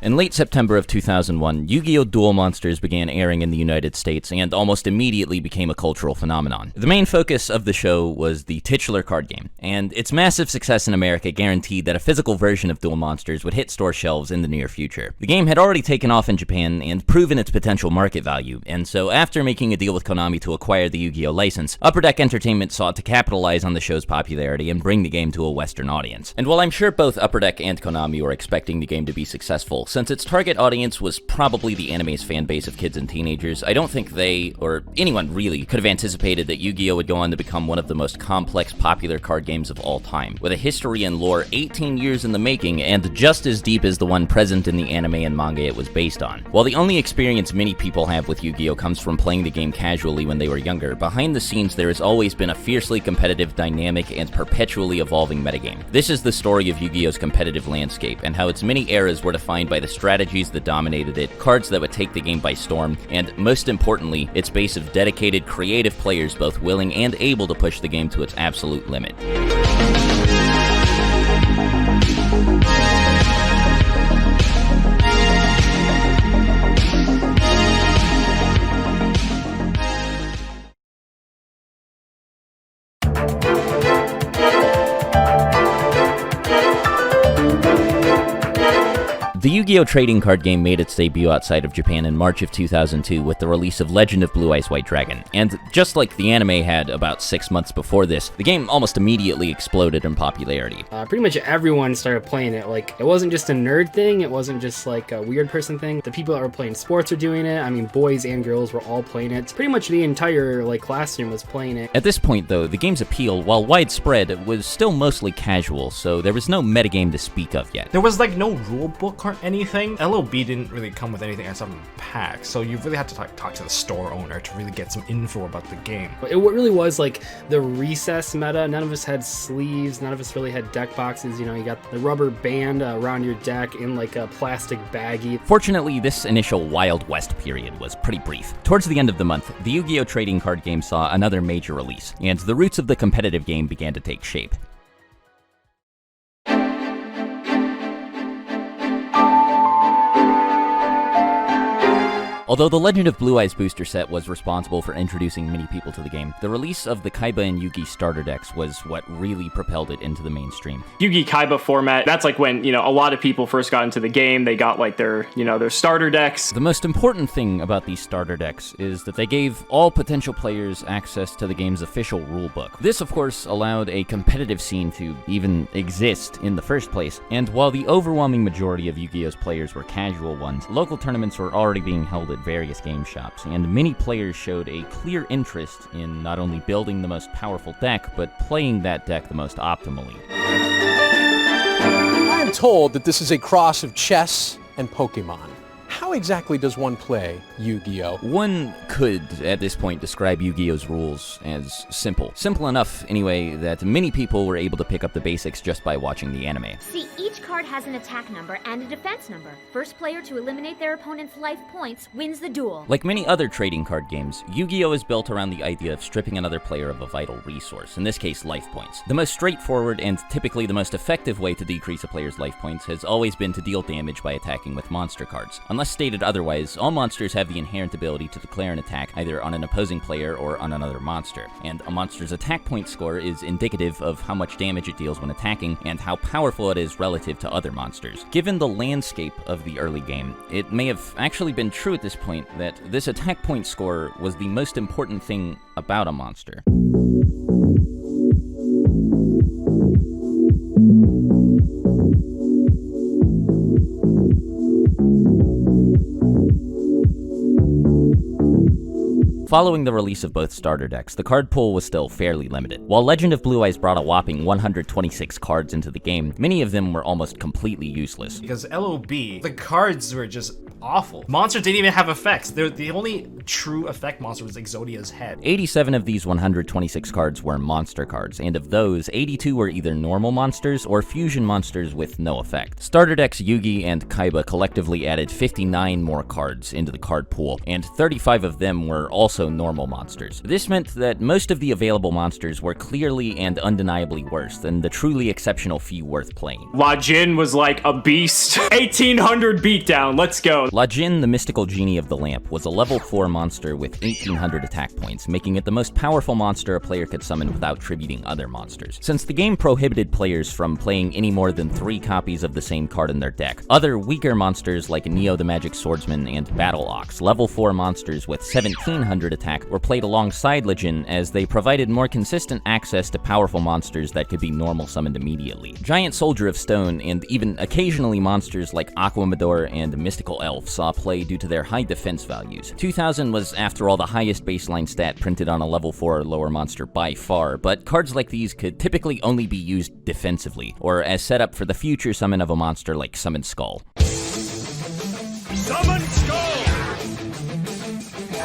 In late September of 2001, Yu-Gi-Oh! Duel Monsters began airing in the United States and almost immediately became a cultural phenomenon. The main focus of the show was the titular card game, and its massive success in America guaranteed that a physical version of Duel Monsters would hit store shelves in the near future. The game had already taken off in Japan and proven its potential market value, and so after making a deal with Konami to acquire the Yu-Gi-Oh! License, Upper Deck Entertainment sought to capitalize on the show's popularity and bring the game to a Western audience. And while I'm sure both Upper Deck and Konami were expecting the game to be successful, since its target audience was probably the anime's fan base of kids and teenagers, I don't think they, or anyone really, could have anticipated that Yu-Gi-Oh! Would go on to become one of the most complex popular card games of all time, with a history and lore 18 years in the making and just as deep as the one present in the anime and manga it was based on. While the only experience many people have with Yu-Gi-Oh! Comes from playing the game casually when they were younger, behind the scenes there has always been a fiercely competitive, dynamic, and perpetually evolving metagame. This is the story of Yu-Gi-Oh!'s competitive landscape, and how its many eras were defined by the strategies that dominated it, cards that would take the game by storm, and most importantly, its base of dedicated, creative players both willing and able to push the game to its absolute limit. The Yu-Gi-Oh! Trading card game made its debut outside of Japan in March of 2002 with the release of Legend of Blue Eyes White Dragon, and just like the anime had about 6 months before this, the game almost immediately exploded in popularity. Pretty much everyone started playing it. Like, it wasn't just a nerd thing, it wasn't just like a weird person thing. The people that were playing sports were doing it. I mean, boys and girls were all playing it. Pretty much the entire classroom was playing it. At this point though, the game's appeal, while widespread, was still mostly casual, so there was no metagame to speak of yet. There was no rule book or anything. LOB didn't really come with anything as some packs, so you really had to talk to the store owner to really get some info about the game. It really was like the recess meta. None of us had sleeves, none of us really had deck boxes. You know, you got the rubber band around your deck in like a plastic baggie. Fortunately, this initial Wild West period was pretty brief. Towards the end of the month, the Yu-Gi-Oh! Trading card game saw another major release, and the roots of the competitive game began to take shape. Although the Legend of Blue Eyes booster set was responsible for introducing many people to the game, the release of the Kaiba and Yugi starter decks was what really propelled it into the mainstream. Yugi Kaiba format, that's like when, a lot of people first got into the game, they got their starter decks. The most important thing about these starter decks is that they gave all potential players access to the game's official rulebook. This, of course, allowed a competitive scene to even exist in the first place, and while the overwhelming majority of Yu-Gi-Oh's players were casual ones, local tournaments were already being held at various game shops, and many players showed a clear interest in not only building the most powerful deck, but playing that deck the most optimally. I'm told that this is a cross of chess and Pokemon. How exactly does one play Yu-Gi-Oh? One could, at this point, describe Yu-Gi-Oh's rules as simple. Simple enough, anyway, that many people were able to pick up the basics just by watching the anime. See, each card has an attack number and a defense number. First player to eliminate their opponent's life points wins the duel. Like many other trading card games, Yu-Gi-Oh is built around the idea of stripping another player of a vital resource, in this case, life points. The most straightforward and typically the most effective way to decrease a player's life points has always been to deal damage by attacking with monster cards. Unless stated otherwise, all monsters have the inherent ability to declare an attack either on an opposing player or on another monster, and a monster's attack point score is indicative of how much damage it deals when attacking and how powerful it is relative to other monsters. Given the landscape of the early game, it may have actually been true at this point that this attack point score was the most important thing about a monster. Following the release of both starter decks, the card pool was still fairly limited. While Legend of Blue Eyes brought a whopping 126 cards into the game, many of them were almost completely useless. Because LOB, the cards were just awful. Monsters didn't even have effects. The only true effect monster was Exodia's head. 87 of these 126 cards were monster cards, and of those, 82 were either normal monsters or fusion monsters with no effect. Starter decks Yugi and Kaiba collectively added 59 more cards into the card pool, and 35 of them were also normal monsters. This meant that most of the available monsters were clearly and undeniably worse than the truly exceptional few worth playing. La Jin was like a beast. 1800 beatdown, let's go. La Jin, the mystical genie of the lamp, was a level 4 monster with 1800 attack points, making it the most powerful monster a player could summon without tributing other monsters. Since the game prohibited players from playing any more than 3 copies of the same card in their deck, other weaker monsters like Neo the Magic Swordsman and Battle Ox, level 4 monsters with 1700 attack, were played alongside La Jin as they provided more consistent access to powerful monsters that could be normal summoned immediately. Giant Soldier of Stone and even occasionally monsters like Aquamador and Mystical Elf saw play due to their high defense values. 2000 was, after all, the highest baseline stat printed on a level 4 or lower monster by far, but cards like these could typically only be used defensively, or as setup for the future summon of a monster like Summon Skull. Summon Skull!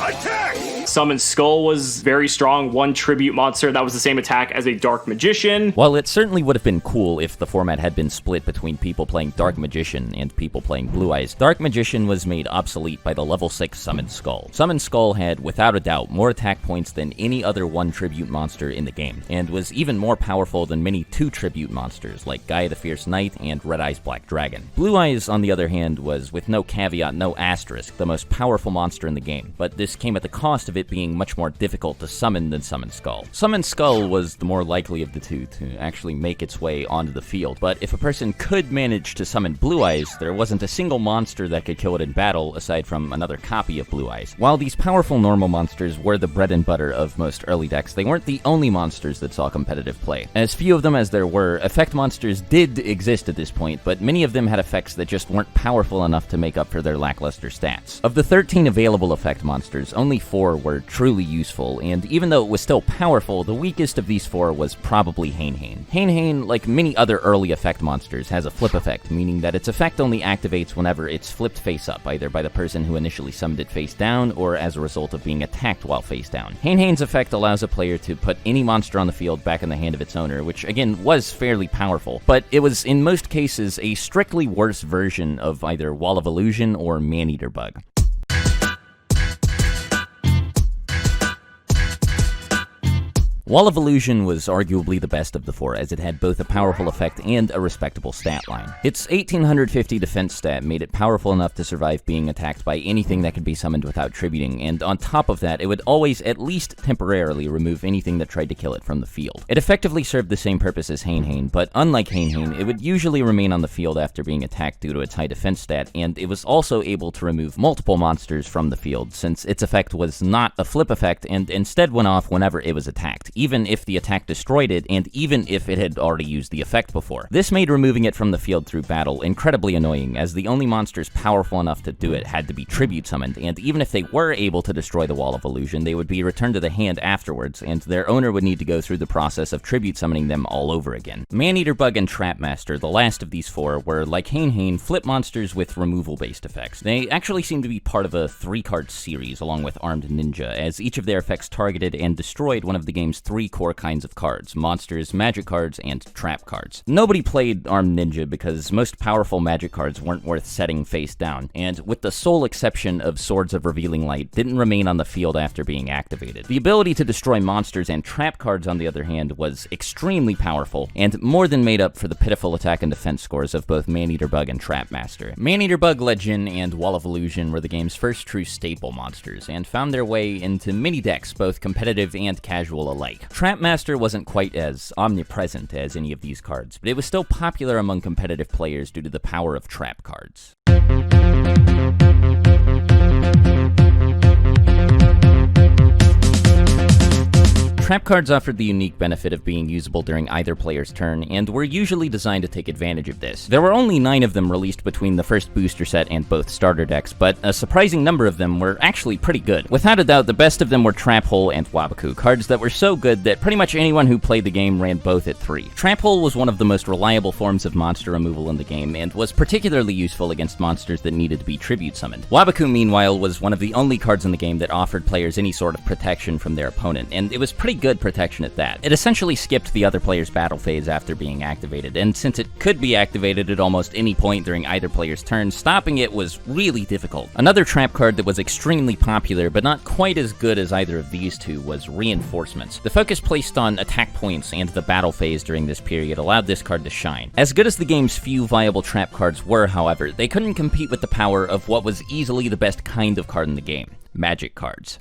Attack! Summon Skull was very strong, one tribute monster that was the same attack as a Dark Magician. While it certainly would have been cool if the format had been split between people playing Dark Magician and people playing Blue Eyes, Dark Magician was made obsolete by the level 6 Summon Skull. Summon Skull had, without a doubt, more attack points than any other 1 tribute monster in the game, and was even more powerful than many 2 tribute monsters like Gaia the Fierce Knight and Red Eyes Black Dragon. Blue Eyes, on the other hand, was, with no caveat, no asterisk, the most powerful monster in the game, but this came at the cost of it being much more difficult to summon than Summon Skull. Summon Skull was the more likely of the two to actually make its way onto the field, but if a person could manage to summon Blue Eyes, there wasn't a single monster that could kill it in battle aside from another copy of Blue Eyes. While these powerful normal monsters were the bread and butter of most early decks, they weren't the only monsters that saw competitive play. As few of them as there were, effect monsters did exist at this point, but many of them had effects that just weren't powerful enough to make up for their lackluster stats. Of the 13 available effect monsters, only 4 were truly useful, and even though it was still powerful, the weakest of these 4 was probably Hain. Hain, like many other early effect monsters, has a flip effect, meaning that its effect only activates whenever it's flipped face up, either by the person who initially summoned it face down, or as a result of being attacked while face down. Hain's effect allows a player to put any monster on the field back in the hand of its owner, which again was fairly powerful, but it was in most cases a strictly worse version of either Wall of Illusion or Maneater Bug. Wall of Illusion was arguably the best of the 4, as it had both a powerful effect and a respectable stat line. Its 1850 defense stat made it powerful enough to survive being attacked by anything that could be summoned without tributing, and on top of that, it would always at least temporarily remove anything that tried to kill it from the field. It effectively served the same purpose as Hain, but unlike Hain, it would usually remain on the field after being attacked due to its high defense stat, and it was also able to remove multiple monsters from the field, since its effect was not a flip effect and instead went off whenever it was attacked, even if the attack destroyed it, and even if it had already used the effect before. This made removing it from the field through battle incredibly annoying, as the only monsters powerful enough to do it had to be tribute summoned, and even if they were able to destroy the Wall of Illusion, they would be returned to the hand afterwards, and their owner would need to go through the process of tribute summoning them all over again. Maneater Bug and Trapmaster, the last of these 4, were, like Hain, flip monsters with removal-based effects. They actually seem to be part of a 3-card series along with Armed Ninja, as each of their effects targeted and destroyed one of the game's 3 core kinds of cards: monsters, magic cards, and trap cards. Nobody played Armed Ninja because most powerful magic cards weren't worth setting face down, and with the sole exception of Swords of Revealing Light, didn't remain on the field after being activated. The ability to destroy monsters and trap cards, on the other hand, was extremely powerful, and more than made up for the pitiful attack and defense scores of both Maneater Bug and Trapmaster. Maneater Bug, Legend, and Wall of Illusion were the game's first true staple monsters, and found their way into many decks, both competitive and casual alike. Trapmaster wasn't quite as omnipresent as any of these cards, but it was still popular among competitive players due to the power of trap cards. Trap cards offered the unique benefit of being usable during either player's turn, and were usually designed to take advantage of this. There were only 9 of them released between the first booster set and both starter decks, but a surprising number of them were actually pretty good. Without a doubt, the best of them were Trap Hole and Wabakoo, cards that were so good that pretty much anyone who played the game ran both at 3. Trap Hole was one of the most reliable forms of monster removal in the game, and was particularly useful against monsters that needed to be tribute summoned. Wabakoo, meanwhile, was one of the only cards in the game that offered players any sort of protection from their opponent, and it was pretty good protection at that. It essentially skipped the other player's battle phase after being activated, and since it could be activated at almost any point during either player's turn, stopping it was really difficult. Another trap card that was extremely popular, but not quite as good as either of these two, was Reinforcements. The focus placed on attack points and the battle phase during this period allowed this card to shine. As good as the game's few viable trap cards were, however, they couldn't compete with the power of what was easily the best kind of card in the game: magic cards.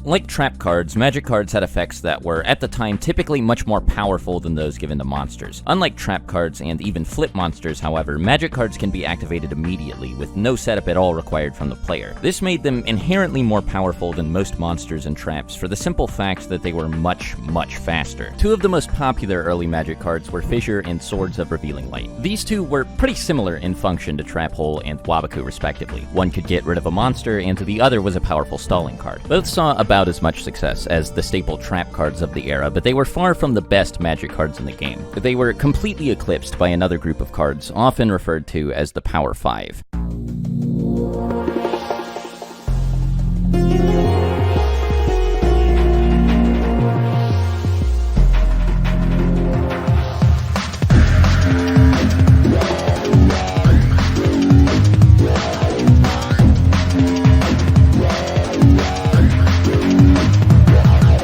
Like trap cards, magic cards had effects that were, at the time, typically much more powerful than those given to monsters. Unlike trap cards and even flip monsters, however, magic cards can be activated immediately, with no setup at all required from the player. This made them inherently more powerful than most monsters and traps for the simple fact that they were much, much faster. Two of the most popular early magic cards were Fissure and Swords of Revealing Light. These two were pretty similar in function to Trap Hole and Wabakoo respectively. One could get rid of a monster, and the other was a powerful stalling card. Both saw about as much success as the staple trap cards of the era, but they were far from the best magic cards in the game. They were completely eclipsed by another group of cards, often referred to as the Power 5.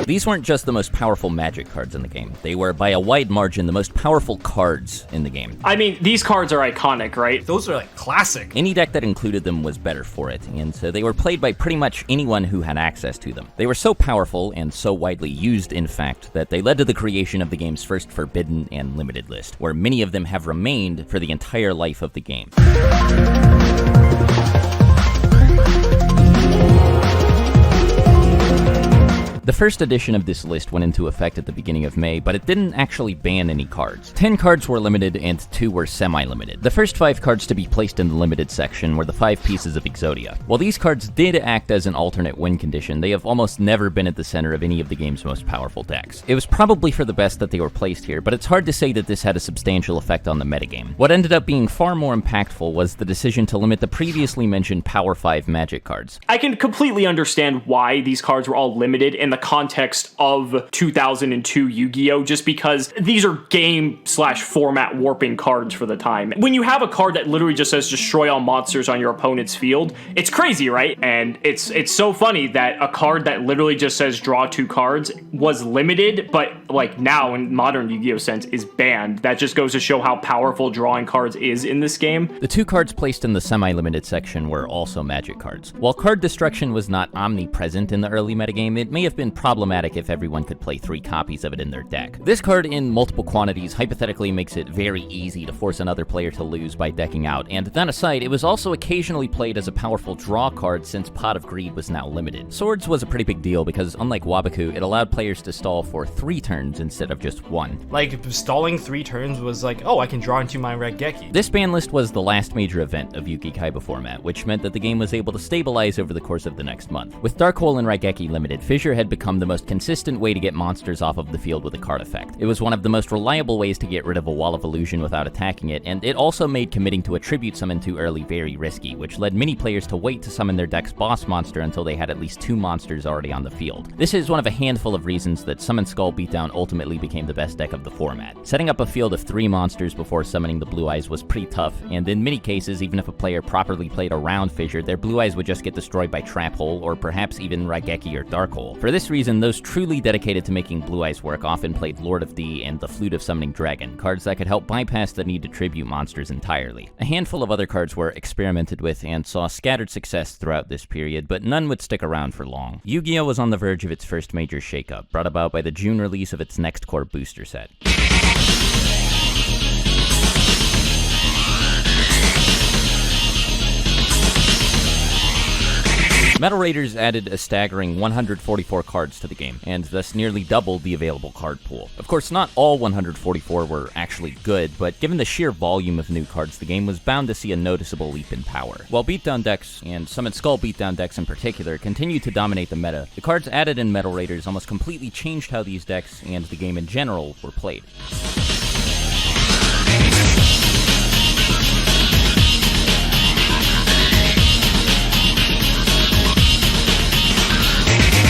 These weren't just the most powerful magic cards in the game. They were, by a wide margin, the most powerful cards in the game. I mean, these cards are iconic, right? Those are like classic. Any deck that included them was better for it, and so they were played by pretty much anyone who had access to them. They were so powerful, and so widely used, in fact, that they led to the creation of the game's first Forbidden and Limited list, where many of them have remained for the entire life of the game. The first edition of this list went into effect at the beginning of May, but it didn't actually ban any cards. 10 cards were limited and 2 were semi-limited. The first 5 cards to be placed in the limited section were the 5 pieces of Exodia. While these cards did act as an alternate win condition, they have almost never been at the center of any of the game's most powerful decks. It was probably for the best that they were placed here, but it's hard to say that this had a substantial effect on the metagame. What ended up being far more impactful was the decision to limit the previously mentioned Power 5 magic cards. I can completely understand why these cards were all limited in the context of 2002 Yu-Gi-Oh! Just because these are game/format warping cards for the time. When you have a card that literally just says destroy all monsters on your opponent's field, it's crazy, right? And it's so funny that a card that literally just says draw 2 cards was limited, but like now in modern Yu-Gi-Oh! Sense is banned. That just goes to show how powerful drawing cards is in this game. The 2 cards placed in the semi-limited section were also magic cards. While card destruction was not omnipresent in the early metagame, it may have been problematic if everyone could play 3 copies of it in their deck. This card in multiple quantities hypothetically makes it very easy to force another player to lose by decking out, and that aside, it was also occasionally played as a powerful draw card since Pot of Greed was now limited. Swords was a pretty big deal because unlike Wabakoo, it allowed players to stall for 3 turns instead of just 1. Like, stalling 3 turns was like, oh, I can draw into my Raigeki. This ban list was the last major event of Yu-Gi Kaiba format, which meant that the game was able to stabilize over the course of the next month. With Dark Hole and Raigeki limited, Fissure had become the most consistent way to get monsters off of the field with a card effect. It was one of the most reliable ways to get rid of a Wall of Illusion without attacking it, and it also made committing to a tribute summon too early very risky, which led many players to wait to summon their deck's boss monster until they had at least 2 monsters already on the field. This is one of a handful of reasons that Summon Skull Beatdown ultimately became the best deck of the format. Setting up a field of 3 monsters before summoning the Blue Eyes was pretty tough, and in many cases, even if a player properly played around Fissure, their Blue Eyes would just get destroyed by Trap Hole, or perhaps even Raigeki or Dark Hole. For this reason, those truly dedicated to making Blue Eyes work often played Lord of D and the Flute of Summoning Dragon, cards that could help bypass the need to tribute monsters entirely. A handful of other cards were experimented with and saw scattered success throughout this period, but none would stick around for long. Yu-Gi-Oh! Was on the verge of its first major shakeup, brought about by the June release of its next core booster set. Metal Raiders added a staggering 144 cards to the game, and thus nearly doubled the available card pool. Of course, not all 144 were actually good, but given the sheer volume of new cards, the game was bound to see a noticeable leap in power. While beatdown decks, and Summon Skull beatdown decks in particular, continued to dominate the meta, the cards added in Metal Raiders almost completely changed how these decks, and the game in general, were played.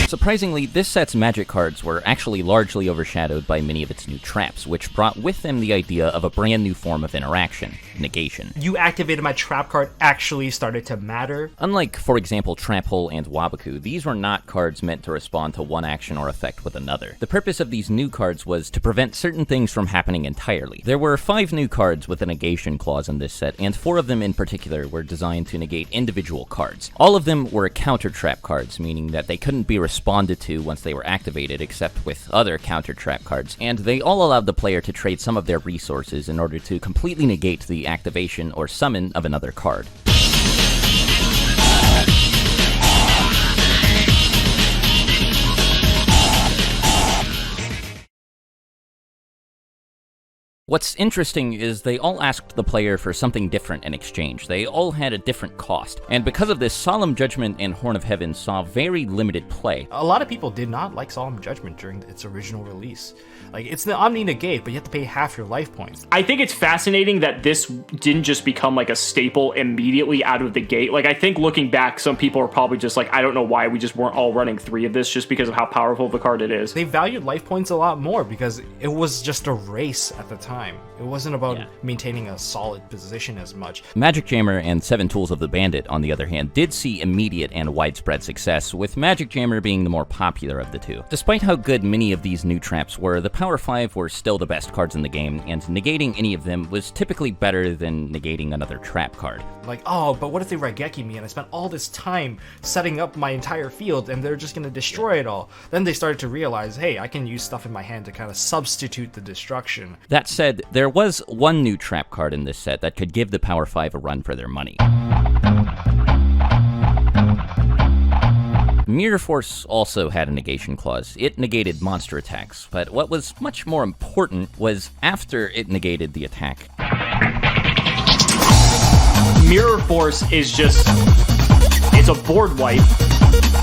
Surprisingly, this set's magic cards were actually largely overshadowed by many of its new traps, which brought with them the idea of a brand new form of interaction, negation. You activated my trap card actually started to matter. Unlike, for example, Trap Hole and Wabaku, these were not cards meant to respond to one action or effect with another. The purpose of these new cards was to prevent certain things from happening entirely. There were 5 new cards with a negation clause in this set, and 4 of them in particular were designed to negate individual cards. All of them were counter trap cards, meaning that they couldn't be responded to once they were activated, except with other counter trap cards, and they all allowed the player to trade some of their resources in order to completely negate the activation or summon of another card. What's interesting is they all asked the player for something different in exchange. They all had a different cost, and because of this, Solemn Judgment and Horn of Heaven saw very limited play. A lot of people did not like Solemn Judgment during its original release. Like, it's the Omni Negate, but you have to pay half your life points. I think it's fascinating that this didn't just become like a staple immediately out of the gate. Like, I think looking back, some people are probably just like, I don't know why we just weren't all running 3 of this just because of how powerful the card it is. They valued life points a lot more because it was just a race at the time. It wasn't about maintaining a solid position as much. Magic Jammer and 7 Tools of the Bandit, on the other hand, did see immediate and widespread success, with Magic Jammer being the more popular of the two. Despite how good many of these new traps were, the Power 5 were still the best cards in the game, and negating any of them was typically better than negating another trap card. Like, oh, but what if they Raigeki me and I spent all this time setting up my entire field and they're just gonna destroy it all? Then they started to realize, hey, I can use stuff in my hand to kind of substitute the destruction. That said, there was one new trap card in this set that could give the Power 5 a run for their money. Mirror Force also had a negation clause. It negated monster attacks, but what was much more important was after it negated the attack. Mirror Force is just, it's a board wipe,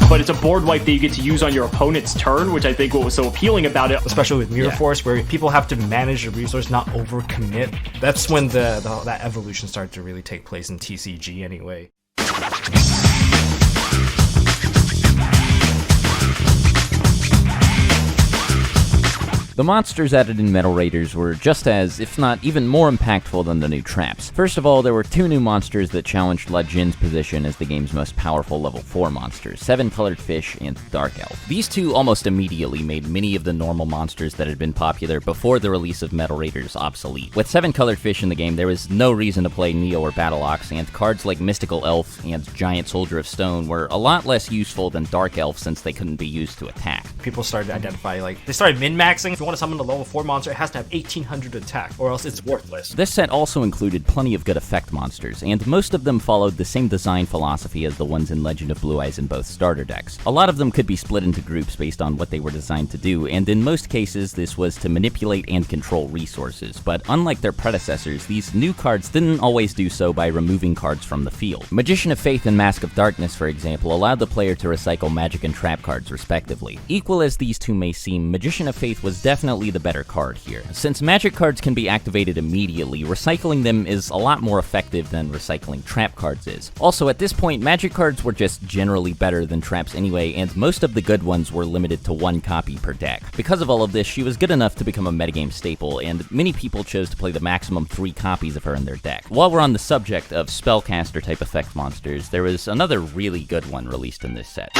but it's a board wipe that you get to use on your opponent's turn, which I think what was so appealing about it. Especially with Mirror Force, where people have to manage the resource, not overcommit. That's when that evolution started to really take place in TCG anyway. The monsters added in Metal Raiders were just as, if not even more impactful than the new traps. First of all, there were 2 new monsters that challenged La Jin's position as the game's most powerful level 4 monsters, 7 Colored Fish and Dark Elf. These 2 almost immediately made many of the normal monsters that had been popular before the release of Metal Raiders obsolete. With 7 Colored Fish in the game, there was no reason to play Neo or Battle Ox, and cards like Mystical Elf and Giant Soldier of Stone were a lot less useful than Dark Elf since they couldn't be used to attack. People started to identify, like, they started min-maxing. If you want to summon a level 4 monster, it has to have 1800 attack, or else it's worthless. This set also included plenty of good effect monsters, and most of them followed the same design philosophy as the ones in Legend of Blue Eyes in both starter decks. A lot of them could be split into groups based on what they were designed to do, and in most cases this was to manipulate and control resources, but unlike their predecessors, these new cards didn't always do so by removing cards from the field. Magician of Faith and Mask of Darkness, for example, allowed the player to recycle magic and trap cards respectively. Equal as these two may seem, Magician of Faith was definitely the better card here. Since magic cards can be activated immediately, recycling them is a lot more effective than recycling trap cards is. Also, at this point, magic cards were just generally better than traps anyway, and most of the good ones were limited to 1 copy per deck. Because of all of this, she was good enough to become a metagame staple, and many people chose to play the maximum 3 copies of her in their deck. While we're on the subject of spellcaster type effect monsters, there was another really good one released in this set.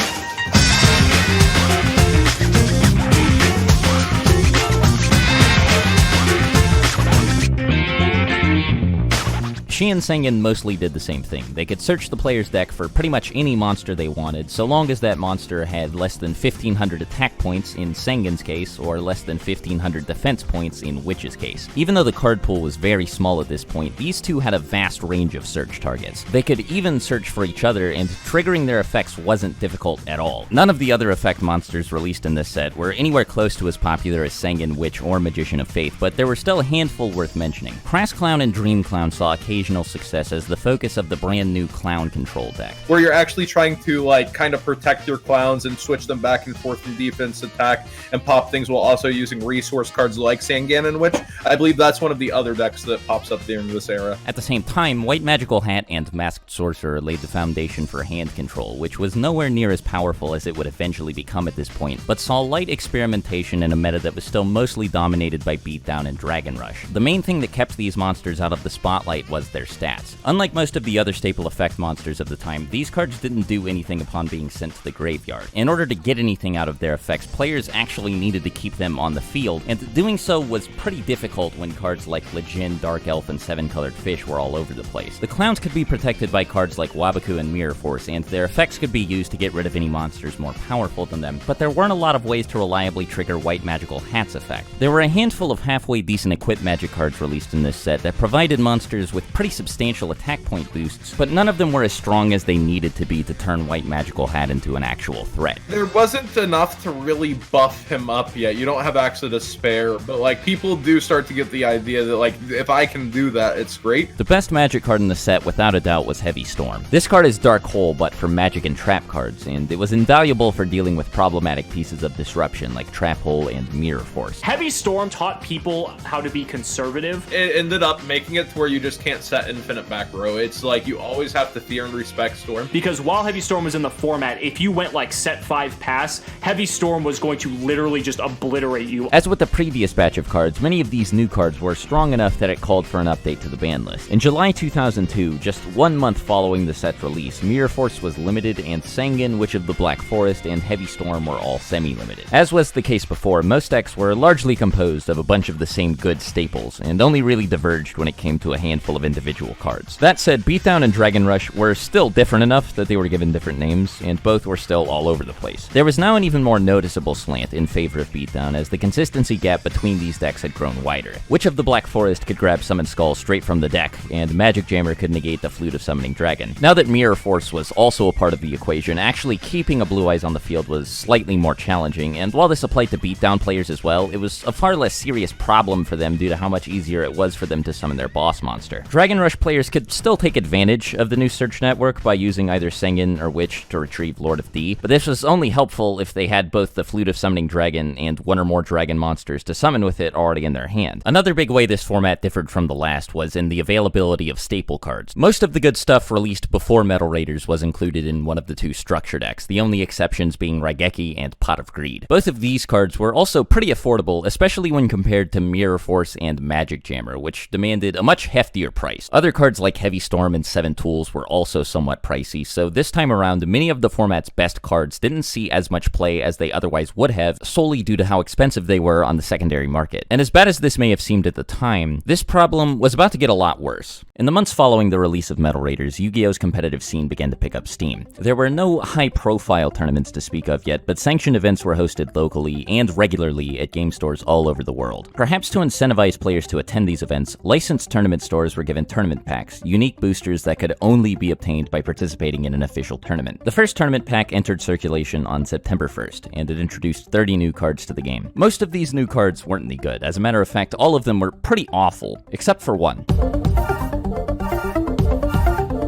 She and Sengen mostly did the same thing. They could search the player's deck for pretty much any monster they wanted, so long as that monster had less than 1,500 attack points in Sengen's case, or less than 1,500 defense points in Witch's case. Even though the card pool was very small at this point, these two had a vast range of search targets. They could even search for each other, and triggering their effects wasn't difficult at all. None of the other effect monsters released in this set were anywhere close to as popular as Sengen, Witch, or Magician of Faith, but there were still a handful worth mentioning. Crass Clown and Dream Clown saw occasional success as the focus of the brand new Clown control deck, where you're actually trying to like kind of protect your clowns and switch them back and forth from defense, attack, and pop things while also using resource cards like Sengen and Witch. I believe that's one of the other decks that pops up during this era. At the same time, White Magical Hat and Masked Sorcerer laid the foundation for hand control, which was nowhere near as powerful as it would eventually become at this point, but saw light experimentation in a meta that was still mostly dominated by Beatdown and Dragon Rush. The main thing that kept these monsters out of the spotlight was their stats. Unlike most of the other staple effect monsters of the time, these cards didn't do anything upon being sent to the graveyard. In order to get anything out of their effects, players actually needed to keep them on the field, and doing so was pretty difficult when cards like Legion, Dark Elf, and 7-colored Fish were all over the place. The clowns could be protected by cards like Wabaku and Mirror Force, and their effects could be used to get rid of any monsters more powerful than them, but there weren't a lot of ways to reliably trigger White Magical Hat's effect. There were a handful of halfway decent equipped magic cards released in this set that provided monsters with pretty substantial attack point boosts, but none of them were as strong as they needed to be to turn White Magical Hat into an actual threat. There wasn't enough to really buff him up yet. You don't have access to spare, but like people do start to get the idea that like if I can do that, it's great. The best magic card in the set without a doubt was Heavy Storm. This card is Dark Hole but for magic and trap cards, and it was invaluable for dealing with problematic pieces of disruption like Trap Hole and Mirror Force. Heavy Storm taught people how to be conservative. It ended up making it to where you just can't set infinite back row. It's like you always have to fear and respect Storm. Because while Heavy Storm was in the format, if you went like set 5 pass, Heavy Storm was going to literally just obliterate you. As with the previous batch of cards, many of these new cards were strong enough that it called for an update to the ban list. In July 2002, just 1 month following the set's release, Mirror Force was limited, and Sengen, Witch of the Black Forest, and Heavy Storm were all semi-limited. As was the case before, most decks were largely composed of a bunch of the same good staples, and only really diverged when it came to a handful of individual cards. That said, Beatdown and Dragon Rush were still different enough that they were given different names, and both were still all over the place. There was now an even more noticeable slant in favor of Beatdown, as the consistency gap between these decks had grown wider. Witch of the Black Forest could grab Summon Skull straight from the deck, and Magic Jammer could negate the Flute of Summoning Dragon. Now that Mirror Force was also a part of the equation, actually keeping a Blue Eyes on the field was slightly more challenging, and while this applied to Beatdown players as well, it was a far less serious problem for them due to how much easier it was for them to summon their boss monster. Dragon Rush players could still take advantage of the new search network by using either Sengen or Witch to retrieve Lord of D, but this was only helpful if they had both the Flute of Summoning Dragon and one or more dragon monsters to summon with it already in their hand. Another big way this format differed from the last was in the availability of staple cards. Most of the good stuff released before Metal Raiders was included in one of the two structure decks, the only exceptions being Raigeki and Pot of Greed. Both of these cards were also pretty affordable, especially when compared to Mirror Force and Magic Jammer, which demanded a much heftier price. Other cards like Heavy Storm and 7 Tools were also somewhat pricey, so this time around, many of the format's best cards didn't see as much play as they otherwise would have, solely due to how expensive they were on the secondary market. And as bad as this may have seemed at the time, this problem was about to get a lot worse. In the months following the release of Metal Raiders, Yu-Gi-Oh's competitive scene began to pick up steam. There were no high-profile tournaments to speak of yet, but sanctioned events were hosted locally and regularly at game stores all over the world. Perhaps to incentivize players to attend these events, licensed tournament stores were given tournament packs, unique boosters that could only be obtained by participating in an official tournament. The first tournament pack entered circulation on September 1st, and it introduced 30 new cards to the game. Most of these new cards weren't any good. As a matter of fact, all of them were pretty awful, except for one.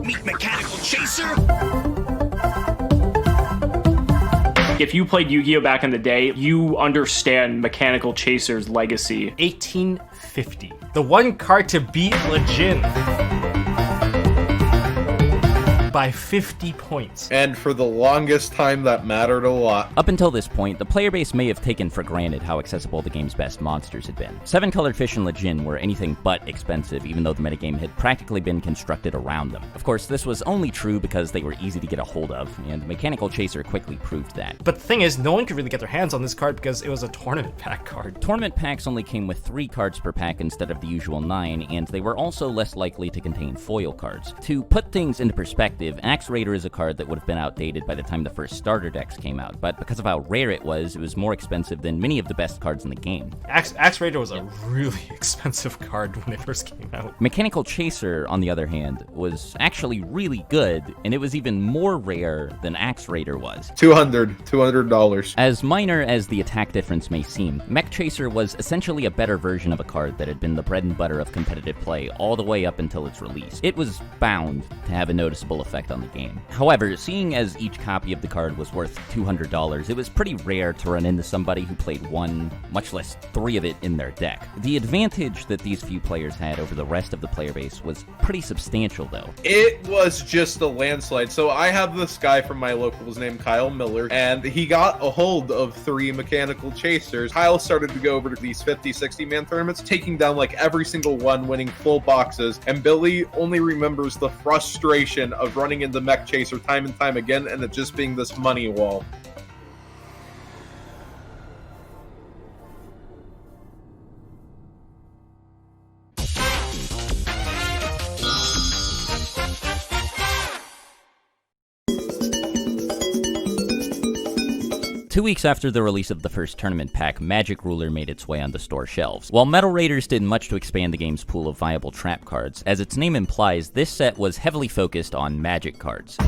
Meet Mechanical Chaser! If you played Yu-Gi-Oh back in the day, you understand Mechanical Chaser's legacy. 1850. The one card to beat Legion. by 50 points. And for the longest time, that mattered a lot. Up until this point, the player base may have taken for granted how accessible the game's best monsters had been. 7-colored fish and Lejin were anything but expensive, even though the metagame had practically been constructed around them. Of course, this was only true because they were easy to get a hold of, and Mechanical Chaser quickly proved that. But the thing is, no one could really get their hands on this card because it was a tournament pack card. Tournament packs only came with 3 cards per pack instead of the usual 9, and they were also less likely to contain foil cards. To put things into perspective, Axe Raider is a card that would have been outdated by the time the first starter decks came out, but because of how rare it was more expensive than many of the best cards in the game. Axe Raider was a really expensive card when it first came out. Mechanical Chaser, on the other hand, was actually really good, and it was even more rare than Axe Raider was. $200. As minor as the attack difference may seem, Mech Chaser was essentially a better version of a card that had been the bread and butter of competitive play all the way up until its release. It was bound to have a noticeable effect on the game. However, seeing as each copy of the card was worth $200, it was pretty rare to run into somebody who played 1, much less 3 of it in their deck. The advantage that these few players had over the rest of the player base was pretty substantial, though. It was just a landslide. So I have this guy from my locals named Kyle Miller, and he got a hold of 3 Mechanical Chasers. Kyle started to go over to these 50, 60-man tournaments, taking down like every single one, winning full boxes, and Billy only remembers the frustration of running into Mech Chaser time and time again, and it just being this money wall. Two weeks after the release of the first tournament pack, Magic Ruler made its way onto store shelves. While Metal Raiders did much to expand the game's pool of viable trap cards, as its name implies, this set was heavily focused on Magic cards.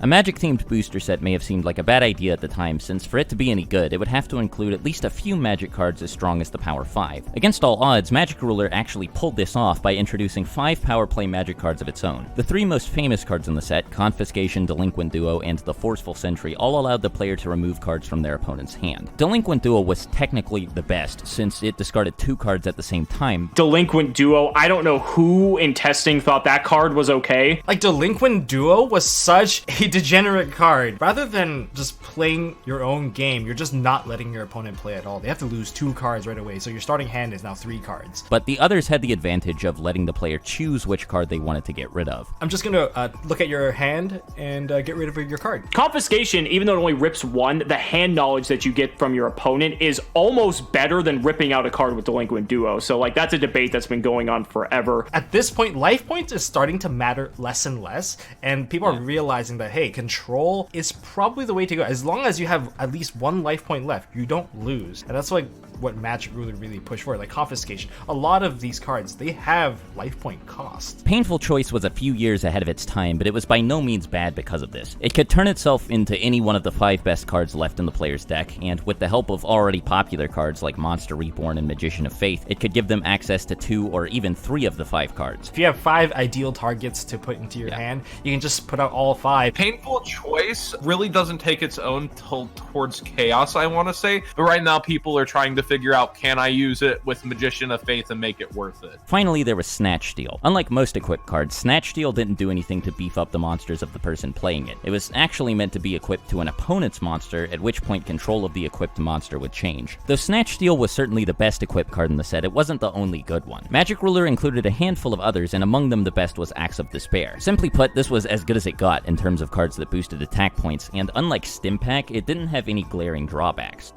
A Magic-themed booster set may have seemed like a bad idea at the time, since for it to be any good, it would have to include at least a few Magic cards as strong as the Power 5. Against all odds, Magic Ruler actually pulled this off by introducing 5 Power Play Magic cards of its own. The 3 most famous cards in the set, Confiscation, Delinquent Duo, and the Forceful Sentry, all allowed the player to remove cards from their opponent's hand. Delinquent Duo was technically the best, since it discarded 2 cards at the same time. Delinquent Duo, I don't know who in testing thought that card was okay. Like, Delinquent Duo was such a degenerate card. Rather than just playing your own game, you're just not letting your opponent play at all. They have to lose 2 cards right away, so your starting hand is now 3 cards. But the others had the advantage of letting the player choose which card they wanted to get rid of. I'm just gonna look at your hand and get rid of your card. Confiscation, even though it only rips 1, the hand knowledge that you get from your opponent is almost better than ripping out a card with Delinquent Duo. So, like, that's a debate that's been going on forever. At this point, life points is starting to matter less and less, and people are realizing that, hey, control is probably the way to go. As long as you have at least 1 life point left, you don't lose. And that's like what Magic Ruler really pushed for, like Confiscation. A lot of these cards, they have life point cost. Painful Choice was a few years ahead of its time, but it was by no means bad because of this. It could turn itself into any one of the 5 best cards left in the player's deck, and with the help of already popular cards like Monster Reborn and Magician of Faith, it could give them access to 2 or even 3 of the 5 cards. If you have 5 ideal targets to put into your hand, you can just put out all 5. Painful Choice really doesn't take its own towards chaos, I want to say, but right now people are trying to figure out, can I use it with Magician of Faith and make it worth it? Finally, there was Snatch Steal. Unlike most equipped cards, Snatch Steal didn't do anything to beef up the monsters of the person playing it. It was actually meant to be equipped to an opponent's monster, at which point control of the equipped monster would change. Though Snatch Steal was certainly the best equipped card in the set, it wasn't the only good one. Magic Ruler included a handful of others, and among them the best was Axe of Despair. Simply put, this was as good as it got in terms of cards that boosted attack points, and unlike Stimpak, it didn't have any glaring drawbacks.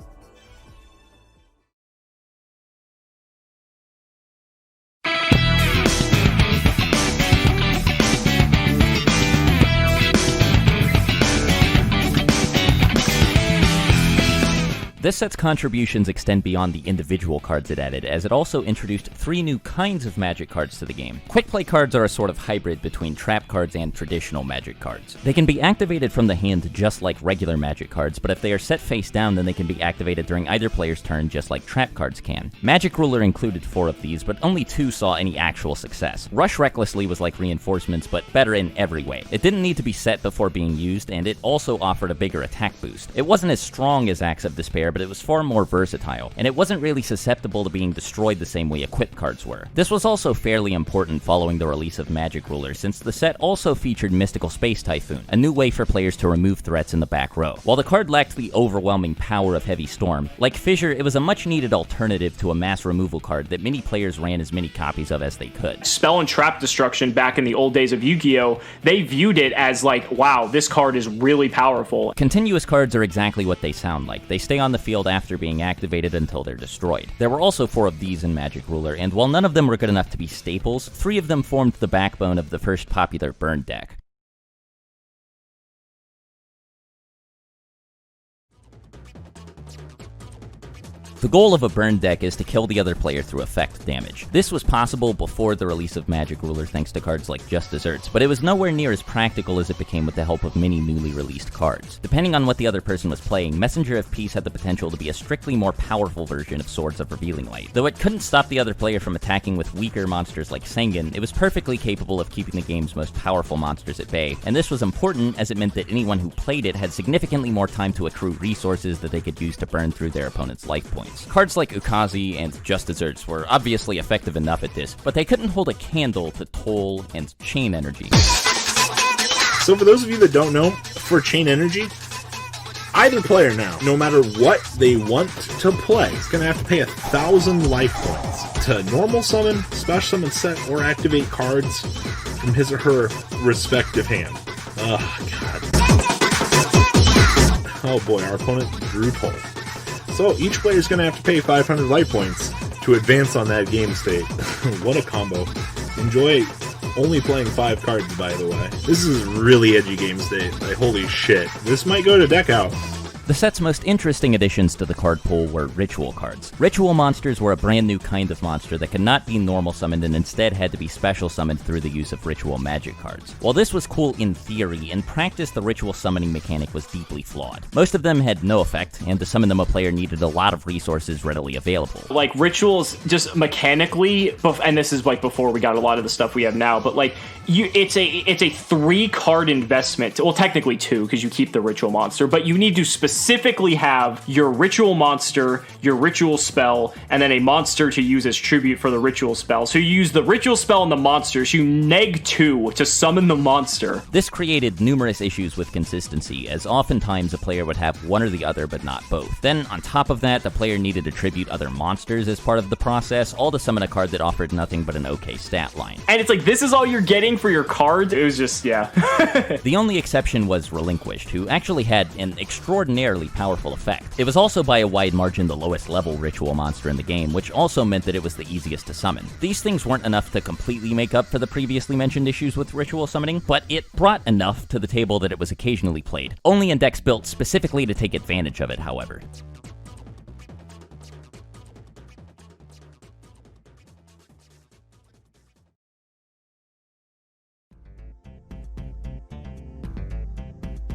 This set's contributions extend beyond the individual cards it added, as it also introduced 3 new kinds of Magic cards to the game. Quick Play cards are a sort of hybrid between trap cards and traditional Magic cards. They can be activated from the hand just like regular Magic cards, but if they are set face down, then they can be activated during either player's turn just like trap cards can. Magic Ruler included 4 of these, but only 2 saw any actual success. Rush Recklessly was like Reinforcements, but better in every way. It didn't need to be set before being used, and it also offered a bigger attack boost. It wasn't as strong as Axe of Despair, but it was far more versatile, and it wasn't really susceptible to being destroyed the same way equipped cards were. This was also fairly important following the release of Magic Ruler, since the set also featured Mystical Space Typhoon, a new way for players to remove threats in the back row. While the card lacked the overwhelming power of Heavy Storm, like Fissure, it was a much-needed alternative to a mass removal card that many players ran as many copies of as they could. Spell and Trap Destruction back in the old days of Yu-Gi-Oh! They viewed it as like, wow, this card is really powerful. Continuous cards are exactly what they sound like. They stay on the field after being activated until they're destroyed. There were also 4 of these in Magic Ruler, and while none of them were good enough to be staples, 3 of them formed the backbone of the first popular burn deck. The goal of a burn deck is to kill the other player through effect damage. This was possible before the release of Magic Ruler thanks to cards like Just Desserts, but it was nowhere near as practical as it became with the help of many newly released cards. Depending on what the other person was playing, Messenger of Peace had the potential to be a strictly more powerful version of Swords of Revealing Light. Though it couldn't stop the other player from attacking with weaker monsters like Sengen, it was perfectly capable of keeping the game's most powerful monsters at bay, and this was important as it meant that anyone who played it had significantly more time to accrue resources that they could use to burn through their opponent's life points. Cards like Ukazi and Just Desserts were obviously effective enough at this, but they couldn't hold a candle to Toll and Chain Energy. So for those of you that don't know, for Chain Energy, either player now, no matter what they want to play, is going to have to pay 1,000 life points to normal summon, special summon, set, or activate cards from his or her respective hand. Oh, God. Oh boy, our opponent drew Toll. So each player is going to have to pay 500 life points to advance on that game state. What a combo. Enjoy only playing 5 cards, by the way. This is really edgy game state. Like, holy shit. This might go to deck out. The set's most interesting additions to the card pool were Ritual cards. Ritual monsters were a brand new kind of monster that could not be normal summoned and instead had to be special summoned through the use of Ritual magic cards. While this was cool in theory, in practice the Ritual summoning mechanic was deeply flawed. Most of them had no effect, and to summon them a player needed a lot of resources readily available. Like, Rituals, just mechanically, and this is like before we got a lot of the stuff we have now, but like, it's a 3-card investment. Well, technically 2, because you keep the Ritual monster, but you need to specifically have your Ritual monster, your Ritual spell, and then a monster to use as tribute for the Ritual spell. So you use the Ritual spell and the monster, so you neg 2 to summon the monster. This created numerous issues with consistency, as oftentimes a player would have one or the other but not both. Then, on top of that, the player needed to tribute other monsters as part of the process, all to summon a card that offered nothing but an okay stat line. And it's like, this is all you're getting for your cards? It was just, yeah. The only exception was Relinquished, who actually had an extraordinarily powerful effect. It was also by a wide margin the lowest level Ritual monster in the game, which also meant that it was the easiest to summon. These things weren't enough to completely make up for the previously mentioned issues with Ritual summoning, but it brought enough to the table that it was occasionally played. Only in decks built specifically to take advantage of it, however.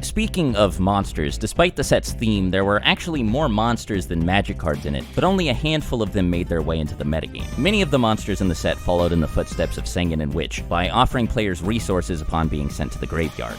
Speaking of monsters, despite the set's theme, there were actually more monsters than magic cards in it, but only a handful of them made their way into the metagame. Many of the monsters in the set followed in the footsteps of Sengen and Witch, by offering players resources upon being sent to the graveyard.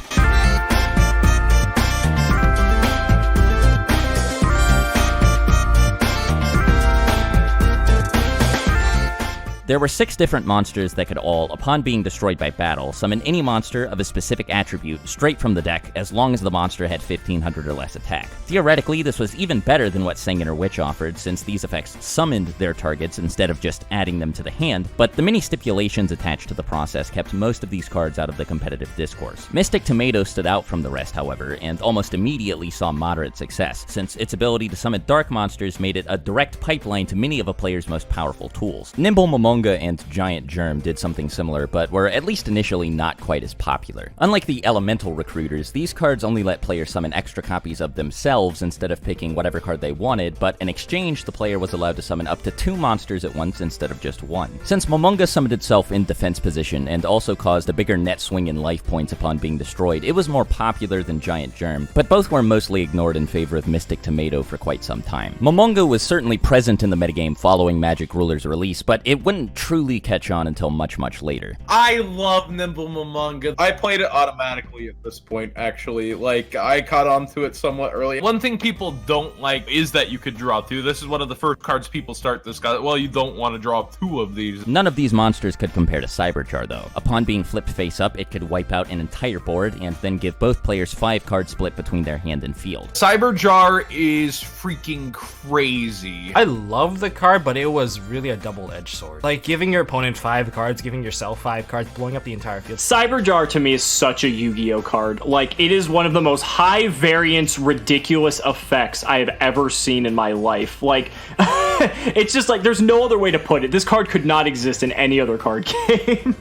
There were 6 different monsters that could all, upon being destroyed by battle, summon any monster of a specific attribute straight from the deck as long as the monster had 1500 or less attack. Theoretically, this was even better than what Sengen or Witch offered, since these effects summoned their targets instead of just adding them to the hand, but the many stipulations attached to the process kept most of these cards out of the competitive discourse. Mystic Tomato stood out from the rest, however, and almost immediately saw moderate success, since its ability to summon dark monsters made it a direct pipeline to many of a player's most powerful tools. Nimble Momonga and Giant Germ did something similar, but were at least initially not quite as popular. Unlike the elemental recruiters, these cards only let players summon extra copies of themselves instead of picking whatever card they wanted, but in exchange, the player was allowed to summon up to 2 monsters at once instead of just 1. Since Momonga summoned itself in defense position and also caused a bigger net swing in life points upon being destroyed, it was more popular than Giant Germ, but both were mostly ignored in favor of Mystic Tomato for quite some time. Momonga was certainly present in the metagame following Magic Ruler's release, but it wouldn't didn't truly catch on until much, much later. I love Nimble Momonga. I played it automatically at this point, actually. Like, I caught on to it somewhat early. One thing people don't like is that you could draw two. This is one of the first cards people start this guy. Well, you don't want to draw two of these. None of these monsters could compare to Cyberjar, though. Upon being flipped face up, it could wipe out an entire board and then give both players 5 cards split between their hand and field. Cyberjar is freaking crazy. I love the card, but it was really a double-edged sword. Like, giving your opponent 5 cards, giving yourself 5 cards, blowing up the entire field. Cyberjar to me is such a Yu-Gi-Oh card. Like, it is one of the most high variance, ridiculous effects I have ever seen in my life. Like, it's just like, there's no other way to put it. This card could not exist in any other card game.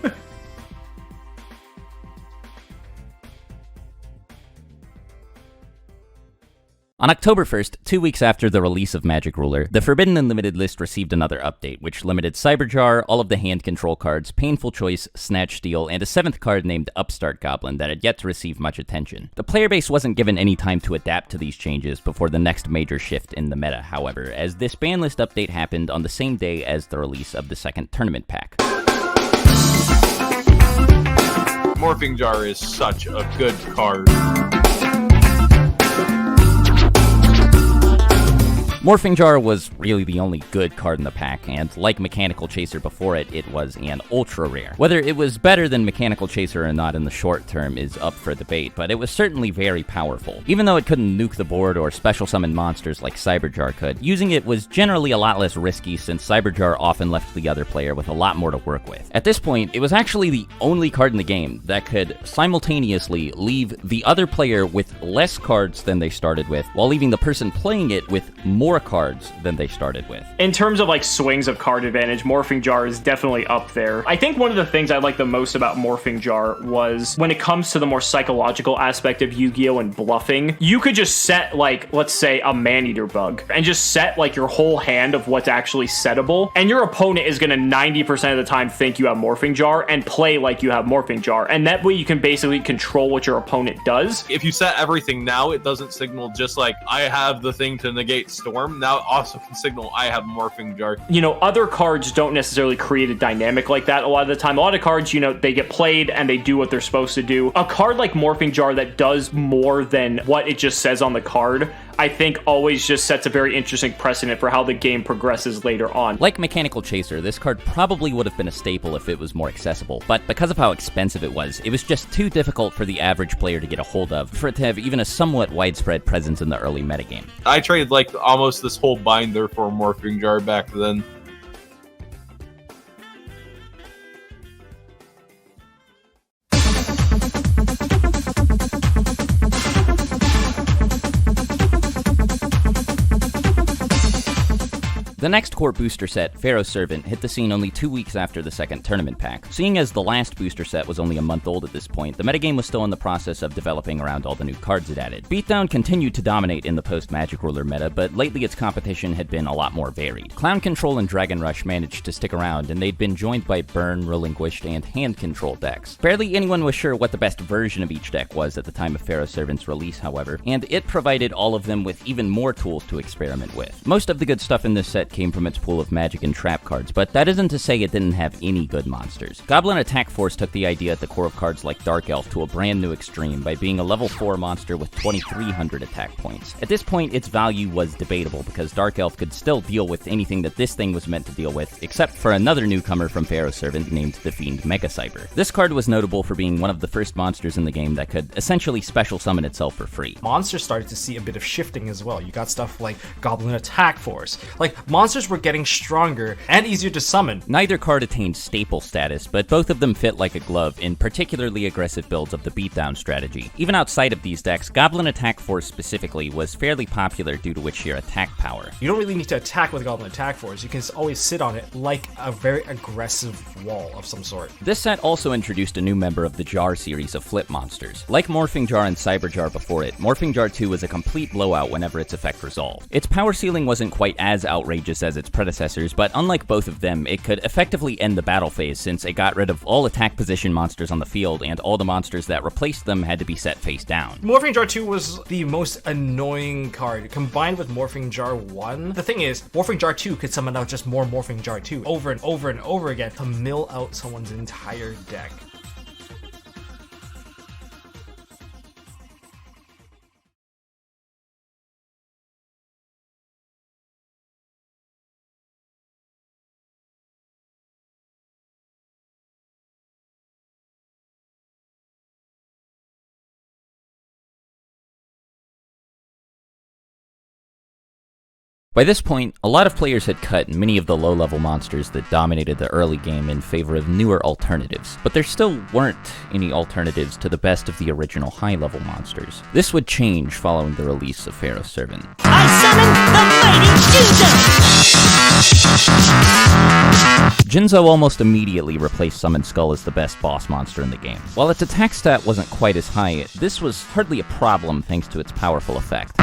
On October 1st, 2 weeks after the release of Magic Ruler, the Forbidden Unlimited list received another update, which limited Cyberjar, all of the hand control cards, Painful Choice, Snatch Steal, and a 7th card named Upstart Goblin that had yet to receive much attention. The player base wasn't given any time to adapt to these changes before the next major shift in the meta, however, as this ban list update happened on the same day as the release of the second tournament pack. Morphing Jar is such a good card. Morphing Jar was really the only good card in the pack, and like Mechanical Chaser before it, it was an ultra rare. Whether it was better than Mechanical Chaser or not in the short term is up for debate, but it was certainly very powerful. Even though it couldn't nuke the board or special summon monsters like Cyberjar could, using it was generally a lot less risky since Cyberjar often left the other player with a lot more to work with. At this point, it was actually the only card in the game that could simultaneously leave the other player with less cards than they started with, while leaving the person playing it with more cards than they started with. In terms of like swings of card advantage, Morphing Jar is definitely up there. I think one of the things I like the most about Morphing Jar was when it comes to the more psychological aspect of Yu-Gi-Oh! And bluffing, you could just set like, let's say a Man-Eater bug and just set like your whole hand of what's actually settable, and your opponent is going to 90% of the time think you have Morphing Jar and play like you have Morphing Jar, and that way you can basically control what your opponent does. If you set everything now, it doesn't signal just like, I have the thing to negate Storm. Now it also can signal I have Morphing Jar. You know, other cards don't necessarily create a dynamic like that a lot of the time. A lot of cards, you know, they get played and they do what they're supposed to do. A card like Morphing Jar that does more than what it just says on the card, I think always just sets a very interesting precedent for how the game progresses later on. Like Mechanical Chaser, this card probably would have been a staple if it was more accessible, but because of how expensive it was just too difficult for the average player to get a hold of, for it to have even a somewhat widespread presence in the early metagame. I traded like almost this whole binder for a Morphing Jar back then. The next core booster set, Pharaoh's Servant, hit the scene only 2 weeks after the second tournament pack. Seeing as the last booster set was only a month old at this point, the metagame was still in the process of developing around all the new cards it added. Beatdown continued to dominate in the post-Magic Ruler meta, but lately its competition had been a lot more varied. Clown Control and Dragon Rush managed to stick around, and they'd been joined by Burn, Relinquished, and Hand Control decks. Barely anyone was sure what the best version of each deck was at the time of Pharaoh's Servant's release, however, and it provided all of them with even more tools to experiment with. Most of the good stuff in this set came from its pool of magic and trap cards, but that isn't to say it didn't have any good monsters. Goblin Attack Force took the idea at the core of cards like Dark Elf to a brand new extreme by being a level 4 monster with 2,300 attack points. At this point, its value was debatable because Dark Elf could still deal with anything that this thing was meant to deal with, except for another newcomer from Pharaoh's Servant named the Fiend Mega Cyber. This card was notable for being one of the first monsters in the game that could essentially special summon itself for free. Monsters started to see a bit of shifting as well. You got stuff like Goblin Attack Force. Like, monsters were getting stronger and easier to summon. Neither card attained staple status, but both of them fit like a glove in particularly aggressive builds of the beatdown strategy. Even outside of these decks, Goblin Attack Force specifically was fairly popular due to its sheer attack power. You don't really need to attack with Goblin Attack Force. You can always sit on it like a very aggressive wall of some sort. This set also introduced a new member of the Jar series of flip monsters. Like Morphing Jar and Cyberjar before it, Morphing Jar 2 was a complete blowout whenever its effect resolved. Its power ceiling wasn't quite as outrageous advantageous as its predecessors, but unlike both of them, it could effectively end the battle phase since it got rid of all attack position monsters on the field, and all the monsters that replaced them had to be set face down. Morphing Jar 2 was the most annoying card, combined with Morphing Jar 1. The thing is, Morphing Jar 2 could summon out just more Morphing Jar 2 over and over and over again to mill out someone's entire deck. By this point, a lot of players had cut many of the low-level monsters that dominated the early game in favor of newer alternatives, but there still weren't any alternatives to the best of the original high-level monsters. This would change following the release of Pharaoh's Servant. I summon the mighty Jinzo almost immediately replaced Summon Skull as the best boss monster in the game. While its attack stat wasn't quite as high, this was hardly a problem thanks to its powerful effect.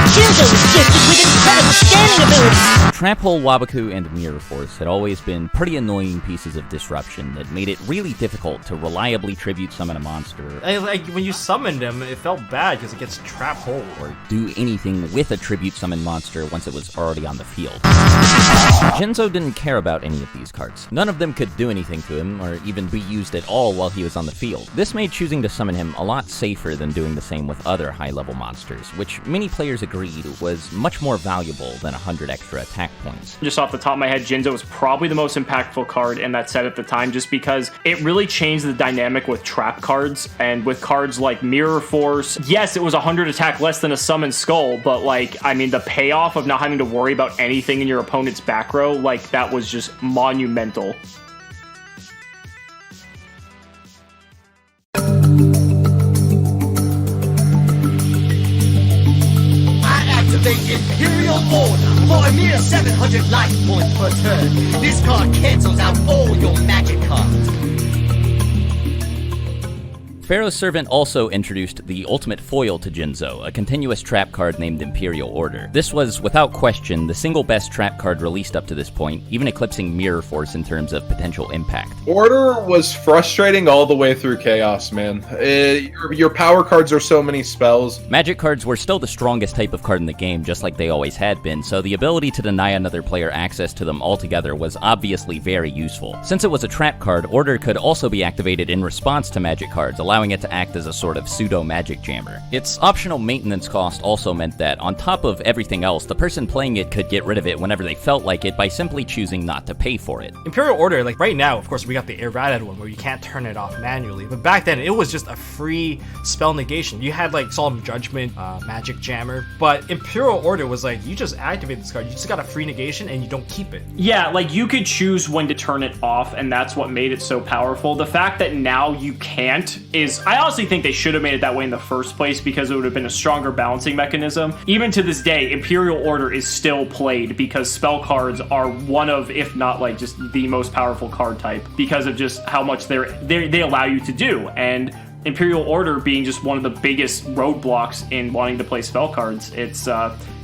Jinzo is gifted with incredible scanning abilities! Trap Hole, Waboku, and Mirror Force had always been pretty annoying pieces of disruption that made it really difficult to reliably tribute summon a monster, Like, when you summoned him, it felt bad because it gets Trap Hole. or do anything with a tribute summon monster once it was already on the field. Jinzo didn't care about any of these cards. None of them could do anything to him, or even be used at all while he was on the field. This made choosing to summon him a lot safer than doing the same with other high-level monsters, which many players agreed was much more valuable than 100 extra attack points. Just off the top of my head, Jinzo was probably the most impactful card in that set at the time, just because it really changed the dynamic with trap cards, and with cards like Mirror Force. Yes, it was 100 attack less than a Summon Skull, but like, I mean, the payoff of not having to worry about anything in your opponent's back row, like, that was just monumental. Activate Imperial Order for a mere 700 life points per turn. This card cancels out all your magic cards. Pharaoh's Servant also introduced the ultimate foil to Jinzo, a continuous trap card named Imperial Order. This was, without question, the single best trap card released up to this point, even eclipsing Mirror Force in terms of potential impact. Order was frustrating all the way through Chaos, man. Your power cards are so many spells. Magic cards were still the strongest type of card in the game, just like they always had been, so the ability to deny another player access to them altogether was obviously very useful. Since it was a trap card, Order could also be activated in response to magic cards, allowing it to act as a sort of pseudo-magic jammer. Its optional maintenance cost also meant that, on top of everything else, the person playing it could get rid of it whenever they felt like it by simply choosing not to pay for it. Imperial Order, like right now, of course, we got the errated one where you can't turn it off manually. But back then, it was just a free spell negation. You had like Solemn Judgment, Magic Jammer, but Imperial Order was like, you just activate this card, you just got a free negation and you don't keep it. Yeah, like, you could choose when to turn it off, and that's what made it so powerful. The fact that now you can't is, I honestly think they should have made it that way in the first place, because it would have been a stronger balancing mechanism. Even to this day, Imperial Order is still played because spell cards are one of, if not like just the most powerful card type, because of just how much they allow you to do. And Imperial Order being just one of the biggest roadblocks in wanting to play spell cards,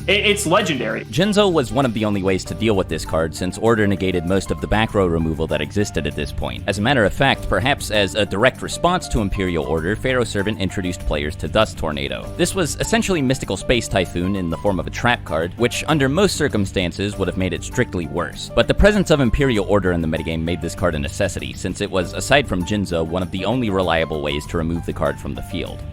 it's legendary. Jinzo was one of the only ways to deal with this card, since Order negated most of the back row removal that existed at this point. As a matter of fact, perhaps as a direct response to Imperial Order, Pharaoh's Servant introduced players to Dust Tornado. This was essentially Mystical Space Typhoon in the form of a trap card, which under most circumstances would have made it strictly worse. But the presence of Imperial Order in the metagame made this card a necessity, since it was, aside from Jinzo, one of the only reliable ways to remove the card from the field.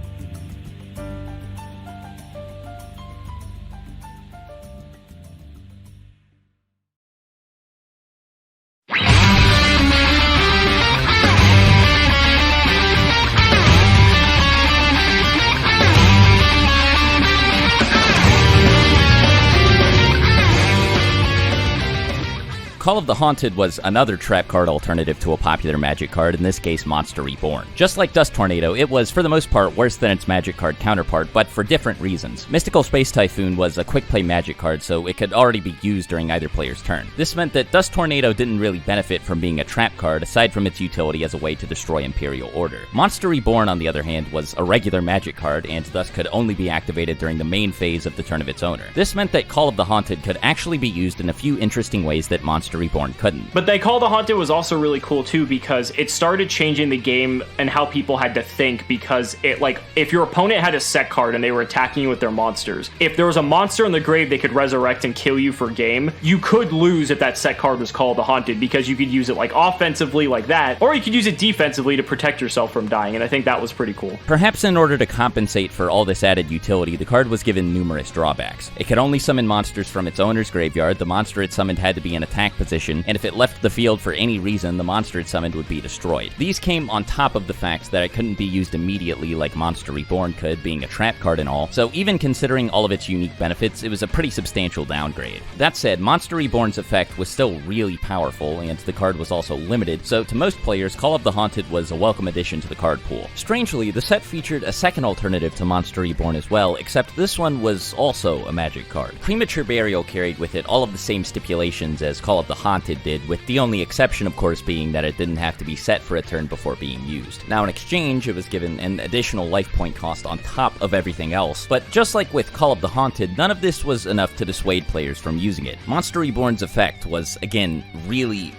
Call of the Haunted was another trap card alternative to a popular Magic card, in this case Monster Reborn. Just like Dust Tornado, it was for the most part worse than its Magic card counterpart, but for different reasons. Mystical Space Typhoon was a quick play Magic card, so it could already be used during either player's turn. This meant that Dust Tornado didn't really benefit from being a trap card, aside from its utility as a way to destroy Imperial Order. Monster Reborn, on the other hand, was a regular Magic card, and thus could only be activated during the main phase of the turn of its owner. This meant that Call of the Haunted could actually be used in a few interesting ways that Monster Reborn couldn't. But Call of the Haunted was also really cool too, because it started changing the game and how people had to think, because it, like, if your opponent had a set card and they were attacking you with their monsters, if there was a monster in the grave they could resurrect and kill you for game, you could lose if that set card was Call of the Haunted, because you could use it like offensively like that, or you could use it defensively to protect yourself from dying, and I think that was pretty cool. Perhaps in order to compensate for all this added utility, the card was given numerous drawbacks. It could only summon monsters from its owner's graveyard, the monster it summoned had to be in attack position, and if it left the field for any reason, the monster it summoned would be destroyed. These came on top of the fact that it couldn't be used immediately like Monster Reborn could, being a trap card and all, so even considering all of its unique benefits, it was a pretty substantial downgrade. That said, Monster Reborn's effect was still really powerful, and the card was also limited, so to most players, Call of the Haunted was a welcome addition to the card pool. Strangely, the set featured a second alternative to Monster Reborn as well, except this one was also a Magic card. Premature Burial carried with it all of the same stipulations as Call of the Haunted did, with the only exception, of course, being that it didn't have to be set for a turn before being used. Now, in exchange, it was given an additional life point cost on top of everything else, but just like with Call of the Haunted, none of this was enough to dissuade players from using it. Monster Reborn's effect was, again, really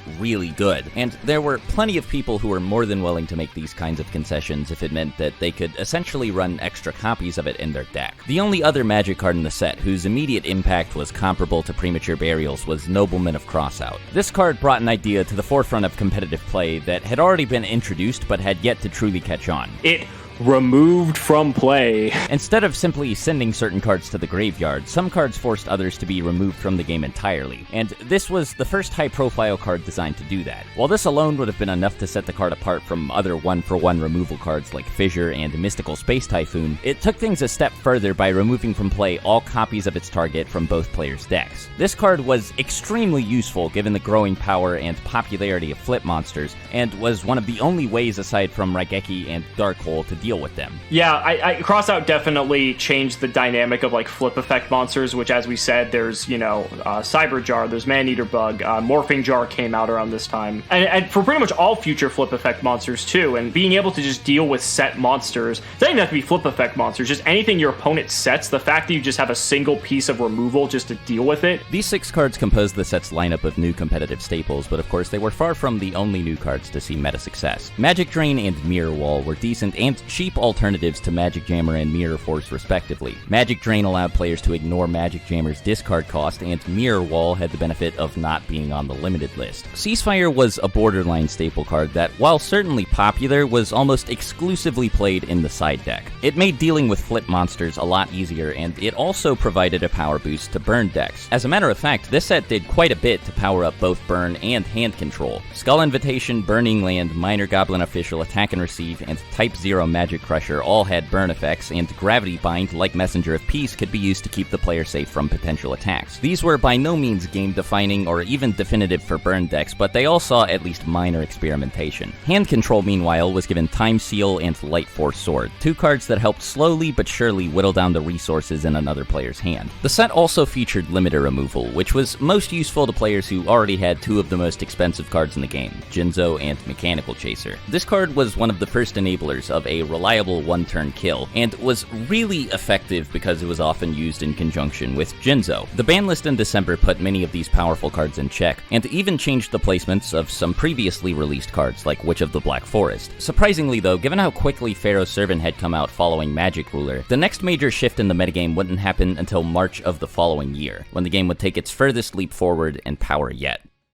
good, and there were plenty of people who were more than willing to make these kinds of concessions if it meant that they could essentially run extra copies of it in their deck. The only other Magic card in the set whose immediate impact was comparable to Premature Burials was Nobleman of Crossout. This card brought an idea to the forefront of competitive play that had already been introduced but had yet to truly catch on. It removed from play. Instead of simply sending certain cards to the graveyard, some cards forced others to be removed from the game entirely, and this was the first high-profile card designed to do that. While this alone would have been enough to set the card apart from other one-for-one removal cards like Fissure and Mystical Space Typhoon, it took things a step further by removing from play all copies of its target from both players' decks. This card was extremely useful given the growing power and popularity of flip monsters, and was one of the only ways aside from Raigeki and Darkhole to deal with them. Yeah, I Crossout definitely changed the dynamic of like flip effect monsters, which, as we said, there's, you know, Cyber Jar, there's Maneater Bug, Morphing Jar came out around this time, and for pretty much all future flip effect monsters too, and being able to just deal with set monsters, it doesn't even have to be flip effect monsters, just anything your opponent sets, the fact that you just have a single piece of removal just to deal with it. These 6 cards composed the set's lineup of new competitive staples, but of course they were far from the only new cards to see meta success. Magic Drain and Mirror Wall were decent and cheap alternatives to Magic Jammer and Mirror Force respectively. Magic Drain allowed players to ignore Magic Jammer's discard cost, and Mirror Wall had the benefit of not being on the limited list. Ceasefire was a borderline staple card that, while certainly popular, was almost exclusively played in the side deck. It made dealing with flip monsters a lot easier, and it also provided a power boost to burn decks. As a matter of fact, this set did quite a bit to power up both burn and hand control. Skull Invitation, Burning Land, Minor Goblin Official, Attack and Receive, and Type 0 Magic Crusher all had burn effects, and Gravity Bind, like Messenger of Peace, could be used to keep the player safe from potential attacks. These were by no means game-defining or even definitive for burn decks, but they all saw at least minor experimentation. Hand control, meanwhile, was given Time Seal and Light Force Sword, 2 cards that helped slowly but surely whittle down the resources in another player's hand. The set also featured limiter removal, which was most useful to players who already had 2 of the most expensive cards in the game, Jinzo and Mechanical Chaser. This card was one of the first enablers of a reliable one-turn kill, and was really effective because it was often used in conjunction with Jinzo. The ban list in December put many of these powerful cards in check, and even changed the placements of some previously released cards like Witch of the Black Forest. Surprisingly though, given how quickly Pharaoh's Servant had come out following Magic Ruler, the next major shift in the metagame wouldn't happen until March of the following year, when the game would take its furthest leap forward in power yet.